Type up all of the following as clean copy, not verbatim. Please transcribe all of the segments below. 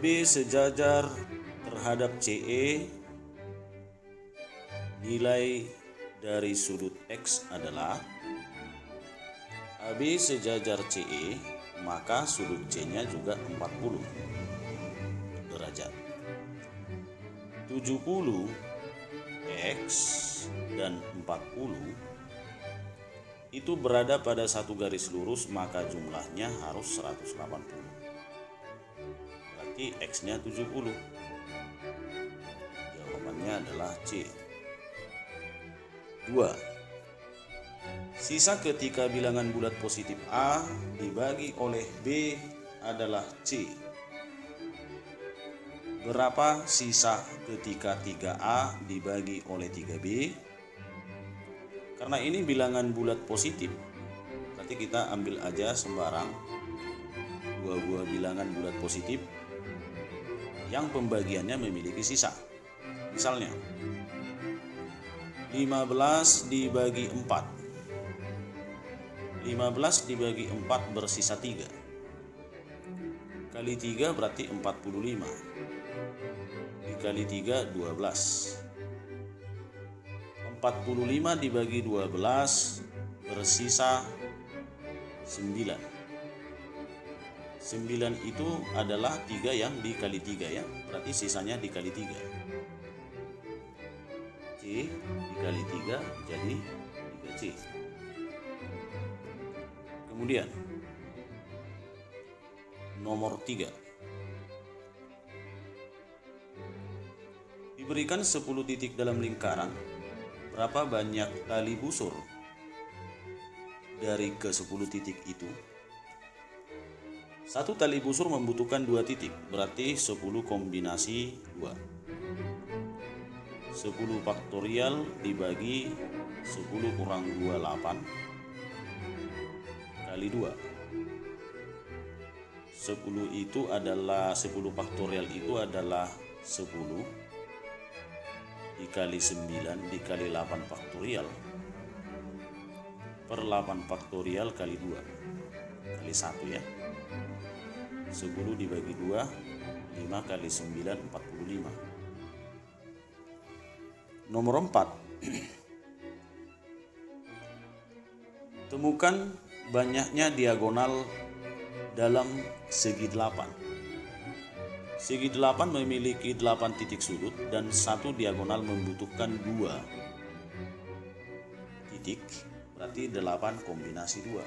B sejajar terhadap CE, nilai dari sudut X adalah AB sejajar CE, maka sudut C-nya juga 40 derajat. 70 X dan 40 itu berada pada satu garis lurus, maka jumlahnya harus 180. Berarti X-nya 70. Jawabannya adalah C. 2. Sisa ketika bilangan bulat positif A dibagi oleh B adalah C. Berapa sisa ketika 3A dibagi oleh 3B? Karena ini bilangan bulat positif, berarti kita ambil aja sembarang dua buah bilangan bulat positif yang pembagiannya memiliki sisa. Misalnya 15 dibagi 4. 15 dibagi 4 bersisa 3. Kali 3 berarti 45. Dikali 3 12. 45 dibagi 12 bersisa 9. 9 itu adalah 3 yang dikali 3 ya. Berarti sisanya dikali 3. C dikali 3 jadi 3C. Kemudian nomor 3. Diberikan 10 titik dalam lingkaran, berapa banyak tali busur dari ke-10 titik itu? Satu tali busur membutuhkan 2 titik, berarti 10 kombinasi 2. 10 faktorial dibagi 10 kurang 2, 8 kali 2. 10 itu adalah 10 faktorial itu adalah 10 dikali 9 dikali 8 faktorial per 8 faktorial kali 2 kali 1 ya. 10 dibagi 2, 5 kali 9, 45. Nomor 4. Temukan banyaknya diagonal dalam segi 8. Segi 8 memiliki 8 titik sudut dan satu diagonal membutuhkan 2 titik, berarti 8 kombinasi 2.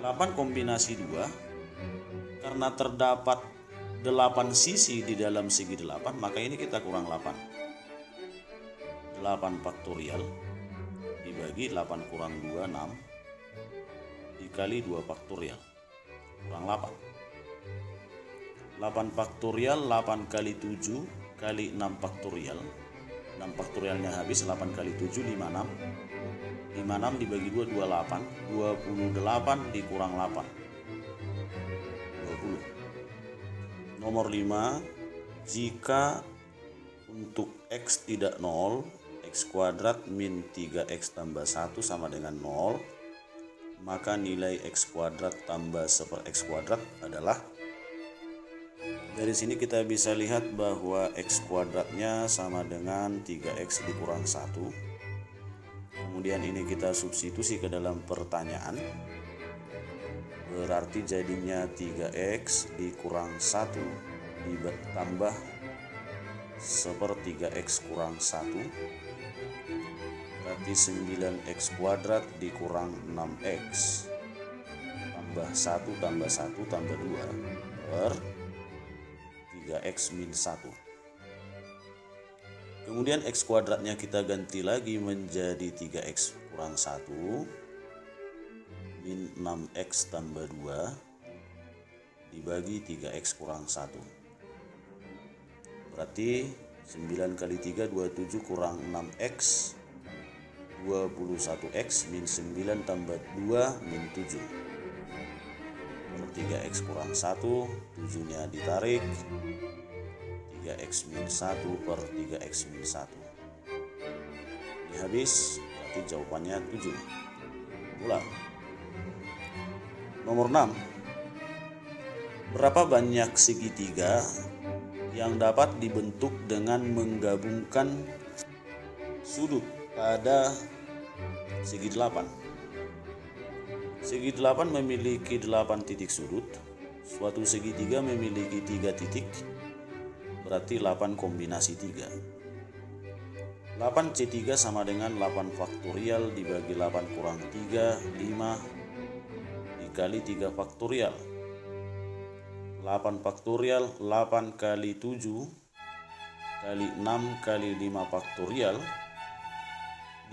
8 kombinasi 2, karena terdapat 8 sisi di dalam segi 8, maka ini kita kurang 8. 8 faktorial dibagi 8 kurang 2, 6 dikali 2 faktorial kurang 8. 8 faktorial 8 kali 7 kali 6 faktorial. 6 faktorialnya habis, 8 kali 7 56. 56 dibagi 2 28. 28 dikurang 8 20. Nomor 5. Jika untuk X tidak 0, X kuadrat min 3X tambah 1 sama dengan 0, maka nilai X kuadrat tambah 1 X kuadrat adalah, dari sini kita bisa lihat bahwa X kuadratnya sama dengan 3X dikurang 1. Kemudian ini kita substitusi ke dalam pertanyaan, berarti jadinya 3X dikurang 1 ditambah 1/3X kurang 1, berarti 9X kuadrat dikurang 6X tambah 1 tambah 1 tambah 2 per 3X min 1. Kemudian X kuadratnya kita ganti lagi menjadi 3X kurang 1 min 6X tambah 2 dibagi 3X kurang 1. Berarti 9 kali 3 27 kurang 6X 21X min 9 tambah 2 min 7 per 3X kurang 1, 7-nya ditarik, 3X min 1 per 3X min 1. Ini habis, berarti jawabannya 7. Ulang. Nomor 6. Berapa banyak segitiga yang dapat dibentuk dengan menggabungkan sudut pada segi 8? Segi 8 memiliki 8 titik sudut. Suatu segitiga memiliki 3 titik, berarti 8 kombinasi 3. 8C3 sama dengan 8 faktorial dibagi 8 kurang 3, 5 dikali 3 faktorial. 8 faktorial, 8 kali 7 kali 6 kali 5 faktorial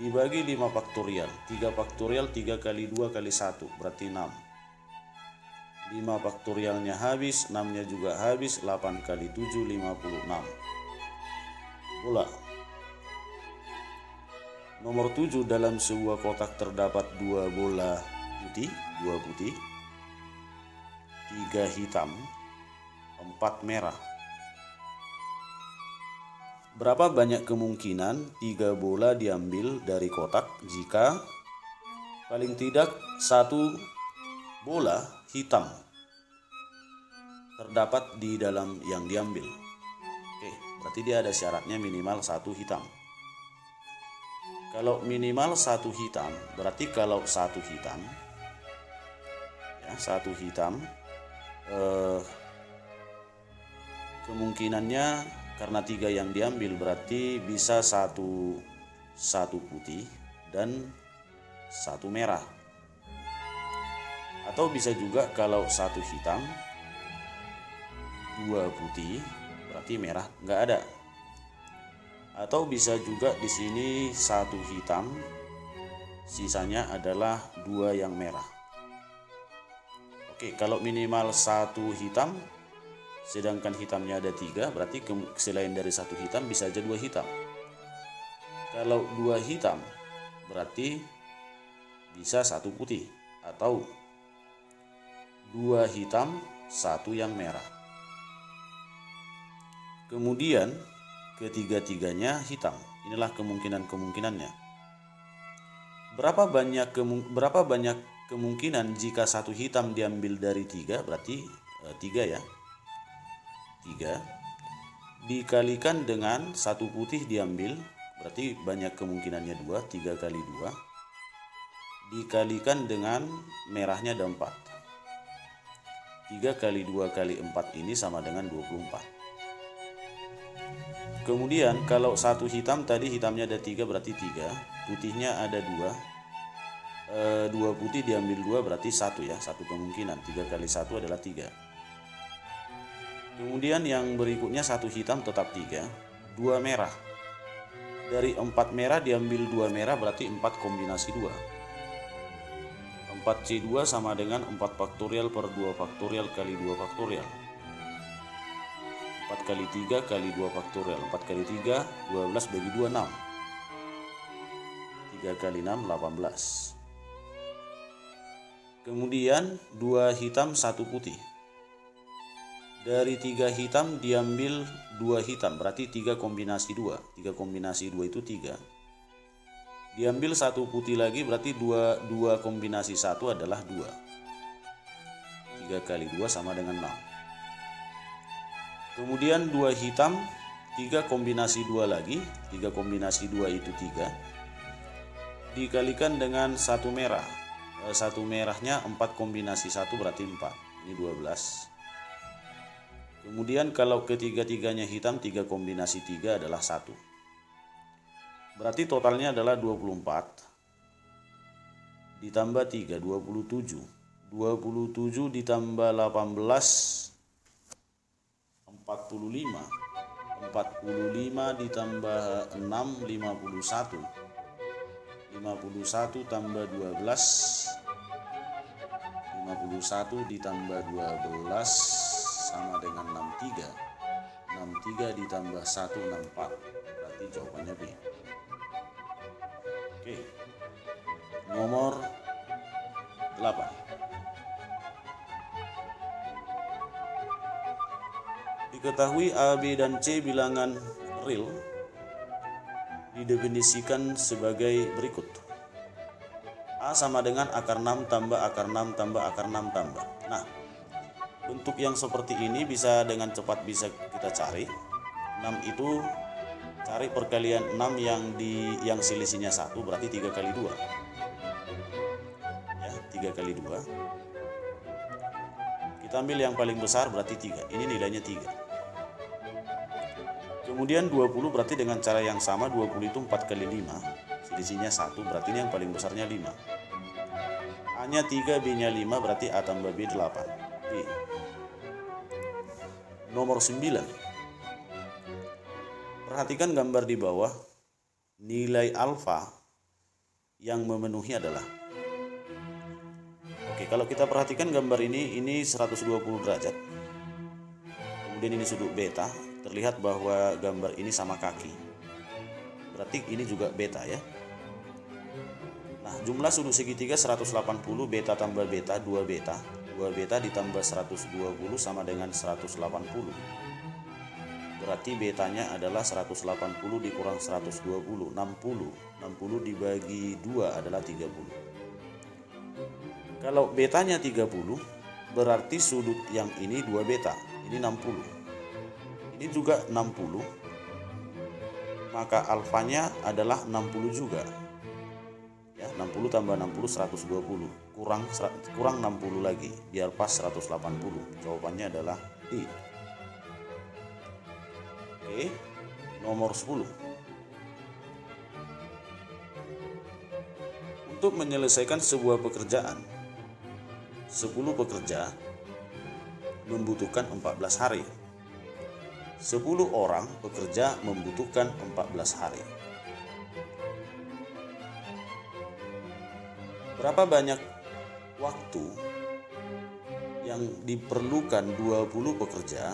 dibagi 5 faktorial. 3 faktorial 3 kali 2 kali 1 berarti 6. 5 faktorialnya habis, 6-nya juga habis. 8 kali 7 56. Bola. Nomor 7, dalam sebuah kotak terdapat 2 bola putih, 2 putih, 3 hitam, 4 merah. Berapa banyak kemungkinan 3 bola diambil dari kotak jika paling tidak 1 bola hitam terdapat di dalam yang diambil? Oke, berarti dia ada syaratnya minimal 1 hitam. Kalau minimal 1 hitam, berarti kalau 1 hitam, ya 1 hitam, kemungkinannya karena 3 yang diambil berarti bisa satu putih dan 1 merah. Atau bisa juga kalau 1 hitam, 2 putih, berarti merah nggak ada. Atau bisa juga di sini 1 hitam, sisanya adalah 2 yang merah. Oke, kalau minimal 1 hitam, sedangkan hitamnya ada 3, berarti selain dari 1 hitam bisa aja 2 hitam. Kalau 2 hitam, berarti bisa 1 putih atau 2 hitam, 1 yang merah. Kemudian ketiga-tiganya hitam. Inilah kemungkinan-kemungkinannya. Berapa banyak kemungkinan jika 1 hitam diambil dari 3, berarti 3 ya. 3 dikalikan dengan 1 putih diambil, berarti banyak kemungkinannya 2, 3 kali 2 dikalikan dengan merahnya ada 4. 3 kali 2 kali 4 ini sama dengan 24. Kemudian kalau 1 hitam tadi hitamnya ada 3 berarti 3, putihnya ada 2, 2 putih diambil 2 berarti 1 ya, 1 kemungkinan. 3 kali 1 adalah 3. Kemudian yang berikutnya 1 hitam tetap 3, 2 merah. Dari 4 merah diambil 2 merah berarti 4 kombinasi 2. 4C2 sama dengan 4 faktorial per 2 faktorial kali 2 faktorial. 4 kali 3 kali 2 faktorial. 4 kali 3, 12 bagi 2, 6. 3 kali 6, 18. Kemudian 2 hitam 1 putih. Dari 3 hitam diambil 2 hitam, berarti 3 kombinasi 2. 3 kombinasi 2 itu 3. Diambil 1 putih lagi, berarti 2 kombinasi 1 adalah 2. 3 kali 2 sama dengan 6. Kemudian 2 hitam, 3 kombinasi 2 lagi. 3 kombinasi 2 itu 3. Dikalikan dengan 1 merah. 1 merahnya 4 kombinasi 1 berarti 4. Ini 12. Kemudian kalau ketiga-tiganya hitam, 3 kombinasi 3 adalah 1. Berarti totalnya adalah 24 ditambah 3, 27. 27 ditambah 18, 45. 45 ditambah 6, 51. 51 tambah 12, 51 ditambah 12 sama dengan 63. 63 ditambah 1, 64. Berarti jawabannya B. Oke. Nomor 8. Diketahui A, B, dan C bilangan real didefinisikan sebagai berikut. A sama dengan akar 6 tambah akar 6 tambah akar 6 tambah. Nah, Bentuk yang seperti ini bisa dengan cepat bisa kita cari. 6 itu cari perkalian 6 yang selisihnya 1 berarti 3 kali 2. Ya, 3 kali 2. Kita ambil yang paling besar berarti 3. Ini nilainya 3. Kemudian 20 berarti dengan cara yang sama, 20 itu 4 kali 5. Selisihnya 1 berarti ini yang paling besarnya 5. A-nya 3, B-nya 5 berarti A tambah B 8. B. Nomor 9. Perhatikan gambar di bawah. Nilai alfa yang memenuhi adalah. Oke, kalau kita perhatikan gambar ini 120 derajat. Kemudian ini sudut beta. Terlihat bahwa gambar ini sama kaki. Berarti ini juga beta ya. Nah, jumlah sudut segitiga 180, beta tambah beta 2 beta. 2 beta ditambah 120 sama dengan 180. Berarti betanya adalah 180 dikurang 120, 60. 60 dibagi 2 adalah 30. Kalau betanya 30, berarti sudut yang ini 2 beta. Ini 60. Ini juga 60. Maka alfanya adalah 60 juga. Ya, 60 tambah 60 120. Kurang 60 lagi biar pas 180. Jawabannya adalah D. Oke, nomor 10. Untuk menyelesaikan sebuah pekerjaan, 10 pekerja membutuhkan 14 hari. 10 orang pekerja membutuhkan 14 hari. Berapa banyak waktu yang diperlukan 20 pekerja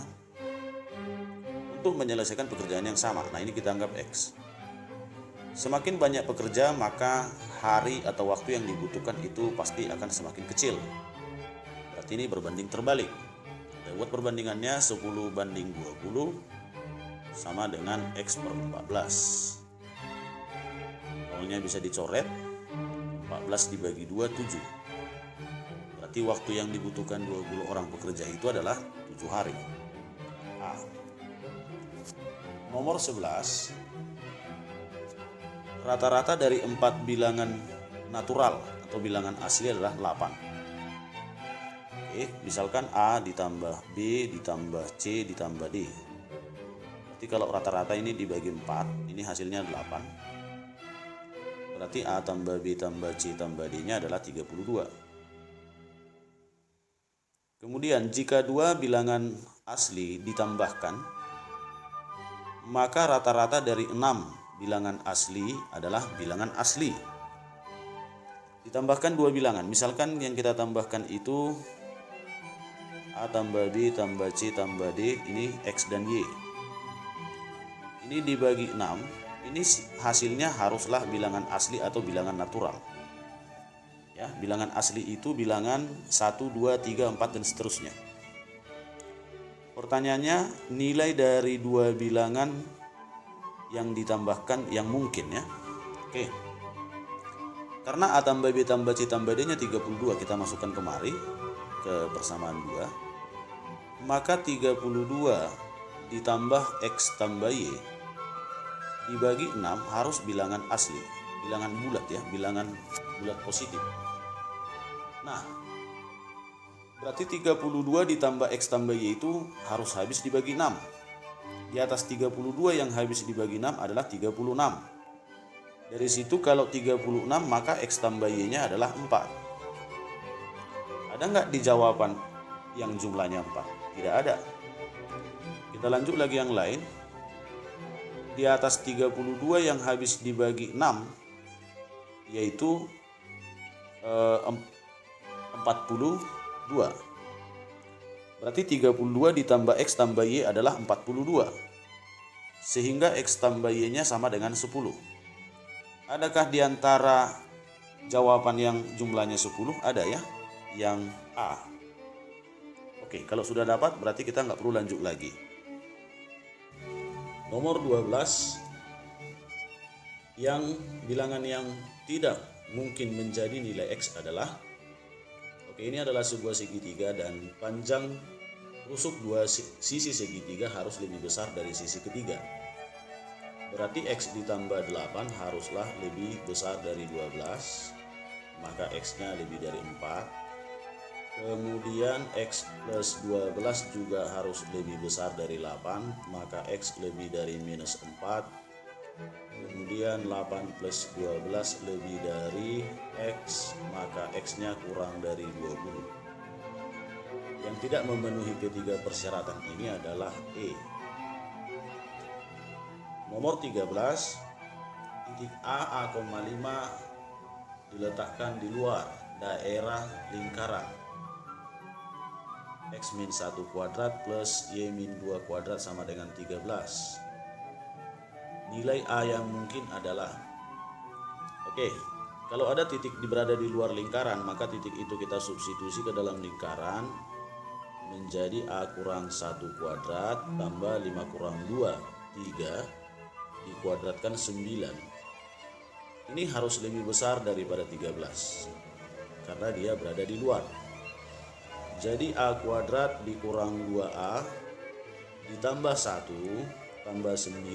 untuk menyelesaikan pekerjaan yang sama? Nah, ini kita anggap X. Semakin banyak pekerja, maka hari atau waktu yang dibutuhkan itu pasti akan semakin kecil. Berarti ini berbanding terbalik. Kita buat perbandingannya 10 banding 20 sama dengan X per 14. Nolnya bisa dicoret. 14 dibagi 2, 7. Berarti waktu yang dibutuhkan 20 orang pekerja itu adalah 7 hari. A. Nomor 11. Rata-rata dari 4 bilangan natural atau bilangan asli adalah 8. Oke, misalkan A ditambah B ditambah C ditambah D. Berarti kalau rata-rata ini dibagi 4, ini hasilnya 8. Berarti A tambah B tambah C tambah D-nya adalah 32. Kemudian jika 2 bilangan asli ditambahkan, maka rata-rata dari 6 bilangan asli adalah bilangan asli. Ditambahkan 2 bilangan. Misalkan yang kita tambahkan itu A tambah B tambah C tambah D, ini X dan Y. Ini dibagi 6. Ini hasilnya haruslah bilangan asli atau bilangan natural. Ya, bilangan asli itu bilangan 1, 2, 3, 4 dan seterusnya. Pertanyaannya, nilai dari 2 bilangan yang ditambahkan yang mungkin ya. Oke. Karena A tambah B tambah C tambah D nya 32, kita masukkan kemari ke persamaan 2. Maka 32 ditambah X tambah Y dibagi 6 harus bilangan asli, bilangan bulat ya, bilangan bulat positif. Nah, berarti 32 ditambah X tambah Y itu harus habis dibagi 6. Di atas 32 yang habis dibagi 6 adalah 36. Dari situ kalau 36 maka X tambah Y-nya adalah 4. Ada nggak di jawaban yang jumlahnya 4? Tidak ada. Kita lanjut lagi yang lain. Di atas 32 yang habis dibagi 6 yaitu 42. Berarti 32 ditambah X tambah Y adalah 42. Sehingga X tambah Y-nya sama dengan 10. Adakah di antara jawaban yang jumlahnya 10? Ada ya, yang A. Oke, kalau sudah dapat berarti kita nggak perlu lanjut lagi. Nomor 12, yang bilangan yang tidak mungkin menjadi nilai X adalah, oke, ini adalah sebuah segitiga dan panjang Rusuk dua sisi segitiga harus lebih besar dari sisi ketiga. Berarti X ditambah 8 haruslah lebih besar dari 12, maka X-nya lebih dari 4. Kemudian X plus 12 juga harus lebih besar dari 8, maka X lebih dari minus 4. Kemudian 8 plus 12 lebih dari X, maka X-nya kurang dari 20. Yang tidak memenuhi ketiga persyaratan ini adalah E. Nomor 13, titik A, A,5 diletakkan di luar daerah lingkaran. X min 1 kuadrat plus Y min 2 kuadrat sama dengan 13. Nilai A yang mungkin adalah, kalau ada titik berada di luar lingkaran, maka titik itu kita substitusi ke dalam lingkaran menjadi A kurang 1 kuadrat tambah 5 kurang 2, 3 dikuadratkan 9. Ini harus lebih besar daripada 13 karena dia berada di luar. Jadi A kuadrat dikurang 2A ditambah 1 tambah 9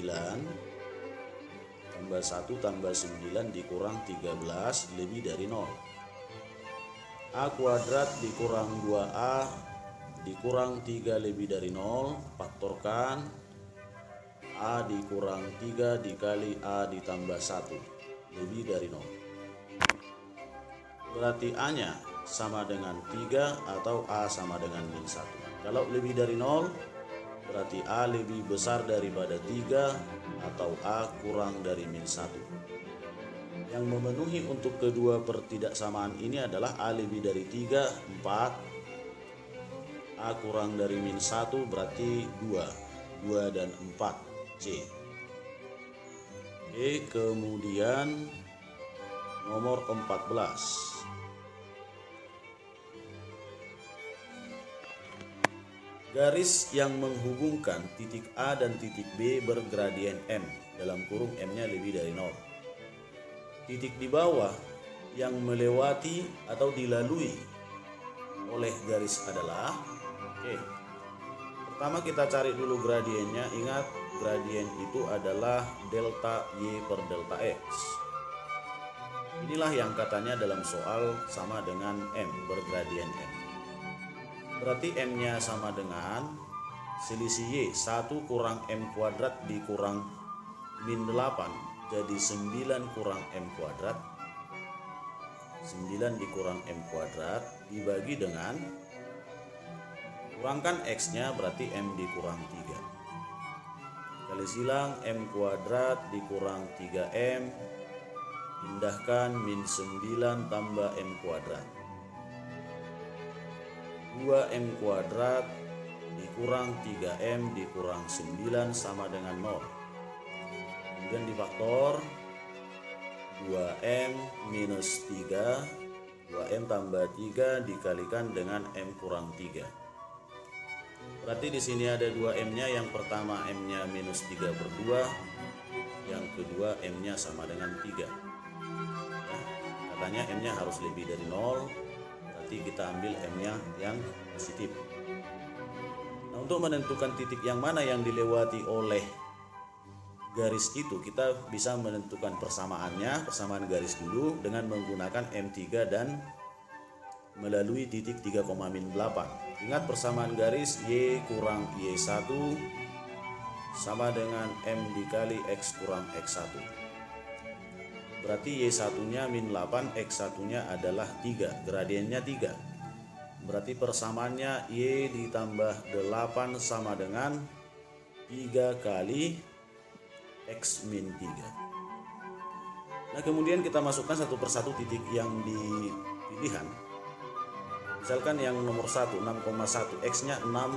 tambah 1 tambah 9 dikurang 13 lebih dari 0. A kuadrat dikurang 2A dikurang 3 lebih dari 0, faktorkan A dikurang 3 dikali A ditambah 1 lebih dari 0. Berarti A-nya sama dengan 3 atau A sama dengan min 1. Kalau lebih dari 0, berarti A lebih besar daripada 3 atau A kurang dari min 1. Yang memenuhi untuk kedua pertidaksamaan ini adalah A lebih dari 3, 4. A kurang dari min 1 berarti 2 dan 4, C. Kemudian nomor 14. Garis yang menghubungkan titik A dan titik B bergradien M, dalam kurung M-nya lebih dari 0. Titik di bawah yang melewati atau dilalui oleh garis adalah, pertama kita cari dulu gradiennya. Ingat, gradien itu adalah delta Y per delta X. Inilah yang katanya dalam soal sama dengan M, bergradien M. Berarti M-nya sama dengan selisih Y, 1 kurang M kuadrat dikurang min 8, jadi 9 kurang M kuadrat. 9 dikurang M kuadrat dibagi dengan, kurangkan X-nya berarti M dikurang 3. Kali silang M kuadrat dikurang 3M, pindahkan min 9 tambah M kuadrat. 2M kuadrat dikurang 3M dikurang 9 sama dengan 0. Kemudian difaktor, 2M minus 3, 2M tambah 3 dikalikan dengan M kurang 3. Berarti di sini ada 2M-nya, yang pertama M-nya minus 3/2, yang kedua M-nya sama dengan 3. Katanya M-nya harus lebih dari 0, berarti kita ambil M-nya yang positif. Nah, untuk menentukan titik yang mana yang dilewati oleh garis itu, kita bisa menentukan persamaannya, persamaan garis dulu dengan menggunakan M3 dan melalui titik 3,8. Ingat persamaan garis, Y kurang Y1 sama dengan M dikali X kurang X1. Berarti Y1-nya min 8, X1-nya adalah 3, gradiennya 3. Berarti persamaannya Y ditambah 8 sama dengan 3 kali X min 3. Nah, kemudian kita masukkan satu persatu titik yang dipilihan. Misalkan yang nomor 1, 6,1, X-nya 6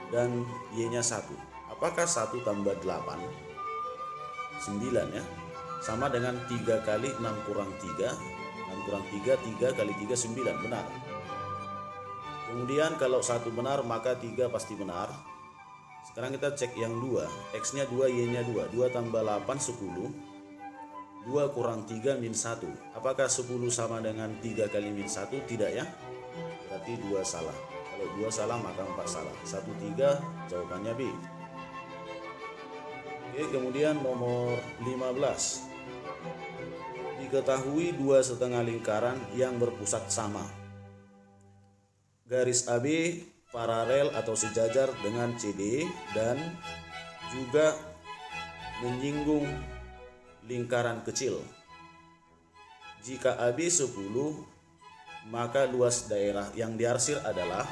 dan Y-nya 1. Apakah 1 tambah 8? 9 ya. Sama dengan 3 kali 6 kurang 3. 6 kurang 3, 3 kali 3, 9. Benar. Kemudian kalau 1 benar, maka 3 pasti benar. Sekarang kita cek yang 2. X-nya 2, Y-nya 2. 2 tambah 8, 10. 2 kurang 3 min 1. Apakah 10 sama dengan 3 kali min 1? Tidak ya. Berarti 2 salah. Kalau 2 salah maka 4 salah. 1, 3 jawabannya B. Oke, kemudian nomor 15. Diketahui 2,5 lingkaran yang berpusat sama. Garis AB paralel atau sejajar dengan CD dan juga menyinggung lingkaran kecil. Jika AB 10, maka luas daerah yang diarsir adalah,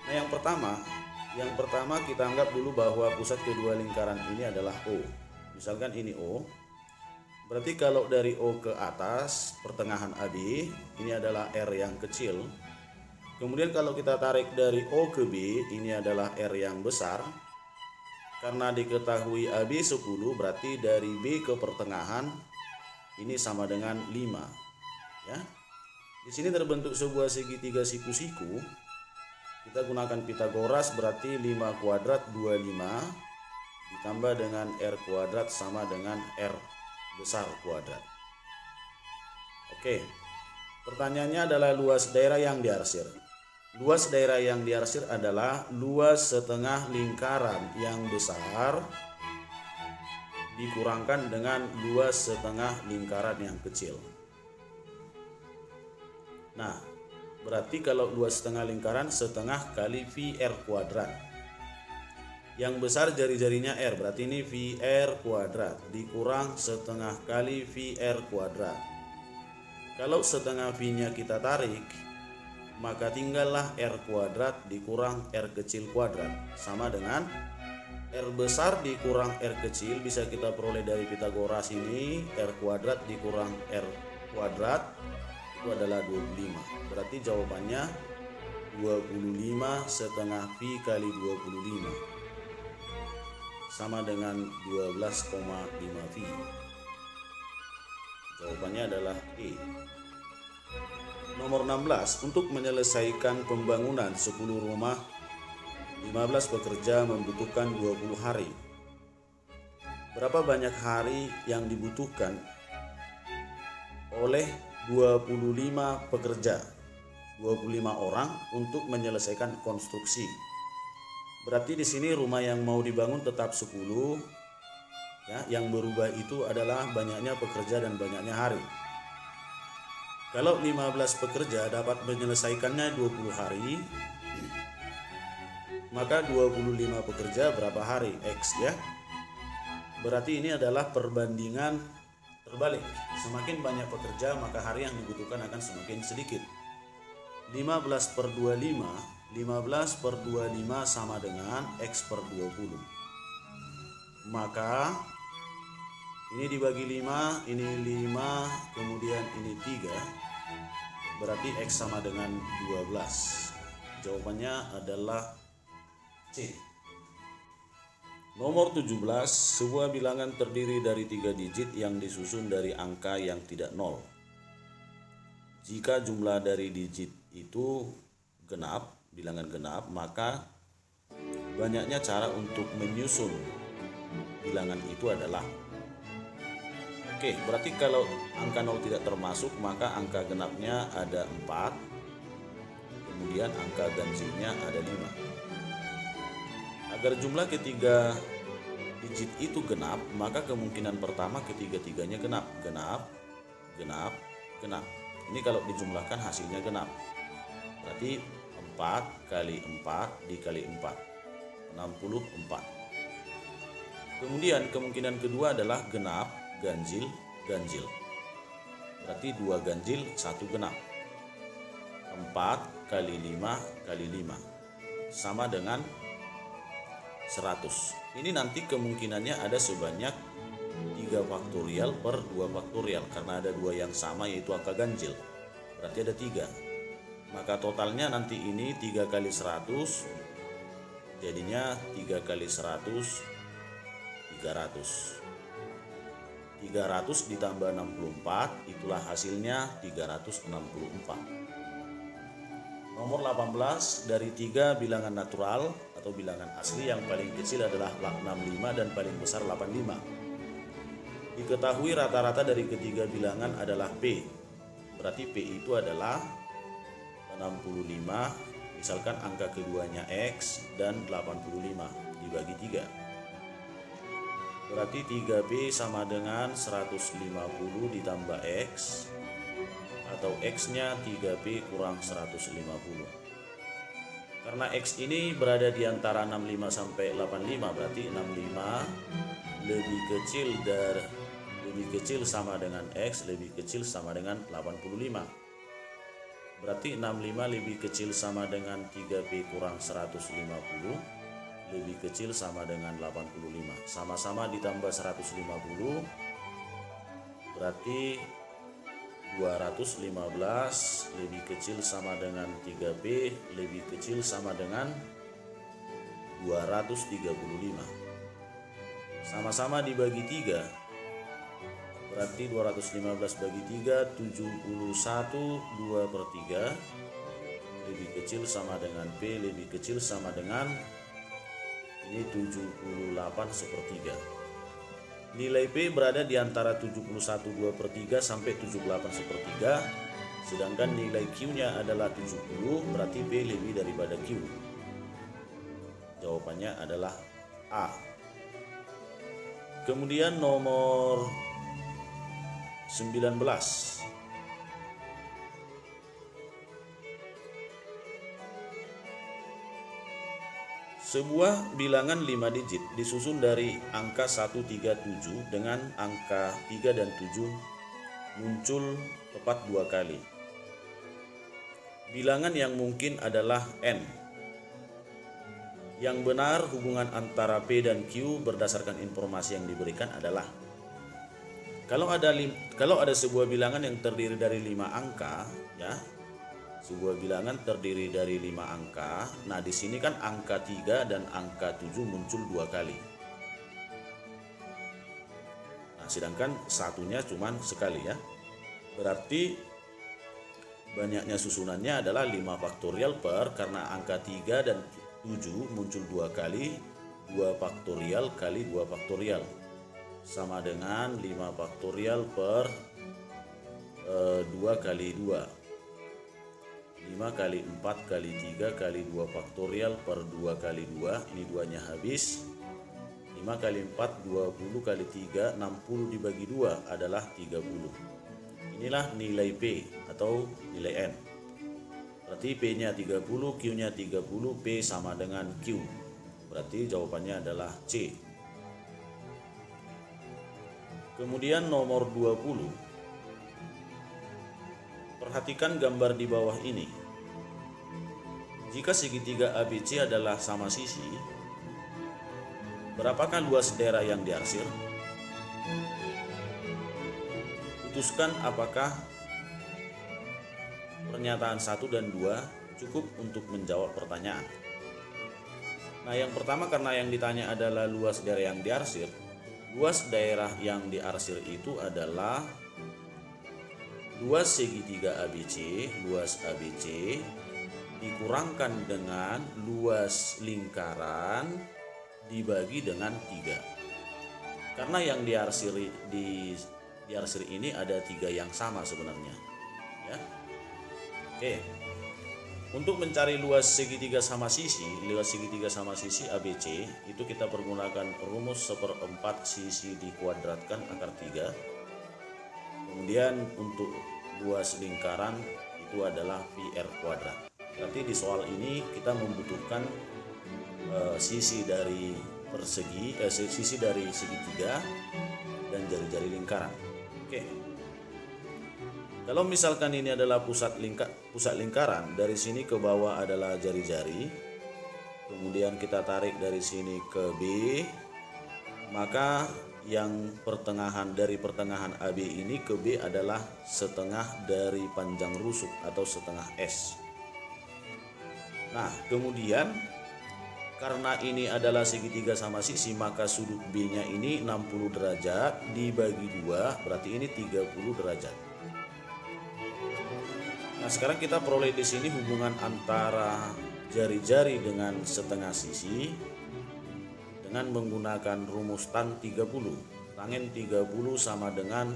nah yang pertama kita anggap dulu bahwa pusat kedua lingkaran ini adalah O. Misalkan ini O. Berarti kalau dari O ke atas, pertengahan AB, ini adalah R yang kecil. Kemudian kalau kita tarik dari O ke B, ini adalah R yang besar. Karena diketahui AB 10, berarti dari B ke pertengahan, ini sama dengan 5. Ya. Di sini terbentuk sebuah segitiga siku-siku. Kita gunakan Pitagoras, berarti 5 kuadrat 25 ditambah dengan R kuadrat sama dengan R besar kuadrat. Oke, pertanyaannya adalah luas daerah yang diarsir. Luas daerah yang diarsir adalah luas setengah lingkaran yang besar dikurangkan dengan luas setengah lingkaran yang kecil. Nah, berarti kalau luas setengah lingkaran setengah kali VR kuadrat. Yang besar jari-jarinya R, berarti ini VR kuadrat dikurang setengah kali VR kuadrat. Kalau setengah V-nya kita tarik, maka tinggallah R kuadrat dikurang R kecil kuadrat. Sama dengan R besar dikurang R kecil, bisa kita peroleh dari Pitagoras ini, R kuadrat dikurang R kuadrat, itu adalah 25. Berarti jawabannya 25 setengah V kali 25. Sama dengan 12,5 V. Jawabannya adalah E. Nomor 16. Untuk menyelesaikan pembangunan 10 rumah, 15 pekerja membutuhkan 20 hari. Berapa banyak hari yang dibutuhkan oleh 25 pekerja, 25 orang untuk menyelesaikan konstruksi? Berarti di sini rumah yang mau dibangun tetap 10, ya, yang berubah itu adalah banyaknya pekerja dan banyaknya hari. Kalau 15 pekerja dapat menyelesaikannya 20 hari, maka 25 pekerja berapa hari? X, ya. Berarti ini adalah perbandingan terbalik. Semakin banyak pekerja, maka hari yang dibutuhkan akan semakin sedikit. 15 per 25, 15 per 25 sama dengan X per 20. Maka ini dibagi 5, ini 5, kemudian ini 3. Berarti X sama dengan 12. Jawabannya adalah C. Nomor 17, sebuah bilangan terdiri dari 3 digit yang disusun dari angka yang tidak nol. Jika jumlah dari digit itu genap, bilangan genap, maka banyaknya cara untuk menyusun bilangan itu adalah, oke, berarti kalau angka 0 tidak termasuk, maka angka genapnya ada 4, kemudian angka ganjilnya ada 5. Agar jumlah ketiga digit itu genap, maka kemungkinan pertama ketiga-tiganya genap. Genap, genap, genap. Ini kalau dijumlahkan hasilnya genap. Berarti 4 kali 4 dikali 4, 64. Kemudian kemungkinan kedua adalah genap, ganjil, ganjil. Berarti 2 ganjil, 1 genap. 4 kali 5 kali 5 sama dengan 100. Ini nanti kemungkinannya ada sebanyak 3 faktorial per 2 faktorial, karena ada 2 yang sama yaitu angka ganjil. Berarti ada 3. Maka totalnya nanti ini 3 kali 100, jadinya 3 kali 100, 300. 300 ditambah 64, itulah hasilnya 364. Nomor 18, dari 3 bilangan natural atau bilangan asli yang paling kecil adalah 65 dan paling besar 85. Diketahui rata-rata dari ketiga bilangan adalah P. Berarti P itu adalah 65 Misalkan angka keduanya X dan 85 dibagi 3. Berarti 3B sama dengan 150 ditambah X, atau X-nya 3B kurang 150. Karena X ini berada di antara 65 sampai 85, berarti 65 lebih kecil sama dengan X, lebih kecil sama dengan 85. Berarti 65 lebih kecil sama dengan 3B kurang 150, lebih kecil sama dengan 85. Sama-sama ditambah 150, berarti 215 lebih kecil sama dengan 3B, lebih kecil sama dengan 235. Sama-sama dibagi 3, berarti 215 bagi 3, 71 2/3, lebih kecil sama dengan B, lebih kecil sama dengan ini 78 1/3. Nilai P berada di antara 71 2/3 sampai 78 1/3, sedangkan nilai Q-nya adalah 70, berarti P lebih daripada Q. Jawabannya adalah A. Kemudian nomor 19. Sebuah bilangan 5 digit disusun dari angka 137 dengan angka 3 dan 7 muncul tepat 2 kali. Bilangan yang mungkin adalah N. Yang benar hubungan antara P dan Q berdasarkan informasi yang diberikan adalah, kalau ada sebuah bilangan yang terdiri dari 5 angka, ya. Sebuah bilangan terdiri dari 5 angka. Nah, di sini kan angka 3 dan angka 7 muncul 2 kali. Nah, sedangkan satunya cuma sekali, ya. Berarti banyaknya susunannya adalah 5 faktorial per, karena angka 3 dan 7 muncul 2 kali, 2 faktorial kali 2 faktorial sama dengan 5 faktorial per 2 kali 2. 5 kali 4 kali 3 kali 2 faktorial per 2 kali 2, ini 2-nya habis. 5 kali 4 20 kali 3 60 dibagi 2 adalah 30. Inilah nilai P atau nilai N. Berarti P-nya 30, Q-nya 30, P sama dengan Q. Berarti jawabannya adalah C. Kemudian nomor 20. Perhatikan gambar di bawah ini. Jika segitiga ABC adalah sama sisi, berapakah luas daerah yang diarsir? Putuskan apakah pernyataan 1 dan 2 cukup untuk menjawab pertanyaan. Nah, yang pertama, karena yang ditanya adalah luas daerah yang diarsir. Luas daerah yang diarsir itu adalah luas segitiga ABC, luas ABC dikurangkan dengan luas lingkaran dibagi dengan 3. Karena yang diarsir ini ada 3 yang sama sebenarnya, ya. Oke. Untuk mencari luas segitiga sama sisi ABC itu kita pergunakan rumus 1/4 sisi dikuadratkan akar 3. Kemudian untuk luas lingkaran itu adalah PR kuadrat. Berarti di soal ini kita membutuhkan sisi dari sisi dari segitiga dan jari-jari lingkaran. Oke. Kalau misalkan ini adalah pusat lingkaran, dari sini ke bawah adalah jari-jari. Kemudian kita tarik dari sini ke B, maka yang dari pertengahan AB ini ke B adalah setengah dari panjang rusuk atau setengah S. Nah, kemudian karena ini adalah segitiga sama sisi, maka sudut B-nya ini 60 derajat dibagi 2, berarti ini 30 derajat. Nah, sekarang kita peroleh di sini hubungan antara jari-jari dengan setengah sisi dengan menggunakan rumus tan 30. Tangen 30 sama dengan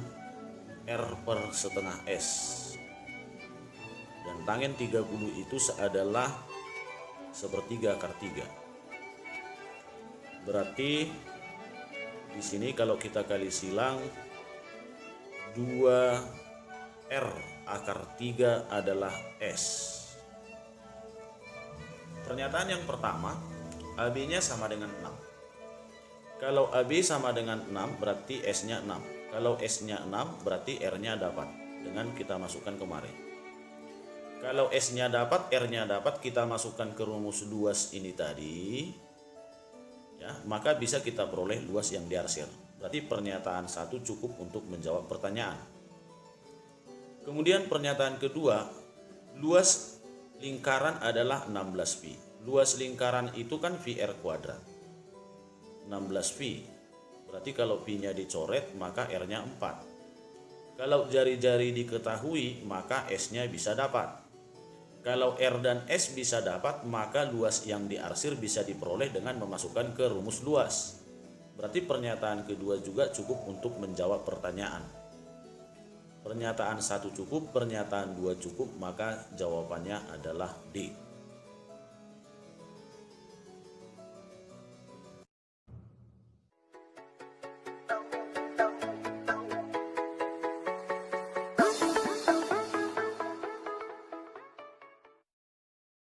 R per setengah S. Dan tangen 30 itu adalah 1/3 akar 3. Berarti di sini kalau kita kali silang 2R akar 3 adalah S. Pernyataan yang pertama, AB-nya sama dengan 6. Kalau AB sama dengan 6 berarti S-nya 6. Kalau S-nya 6 berarti R-nya dapat dengan kita masukkan kemarin. Kalau S-nya dapat, R-nya dapat, kita masukkan ke rumus luas ini tadi, ya, maka bisa kita peroleh luas yang diarsir. Berarti pernyataan 1 cukup untuk menjawab pertanyaan. Kemudian pernyataan kedua, luas lingkaran adalah 16 pi. Luas lingkaran itu kan VR kuadrat. 16 pi. Berarti kalau pi-nya dicoret maka R-nya 4. Kalau jari-jari diketahui maka S-nya bisa dapat. Kalau R dan S bisa dapat, maka luas yang diarsir bisa diperoleh dengan memasukkan ke rumus luas. Berarti pernyataan kedua juga cukup untuk menjawab pertanyaan. Pernyataan 1 cukup, pernyataan 2 cukup, maka jawabannya adalah D.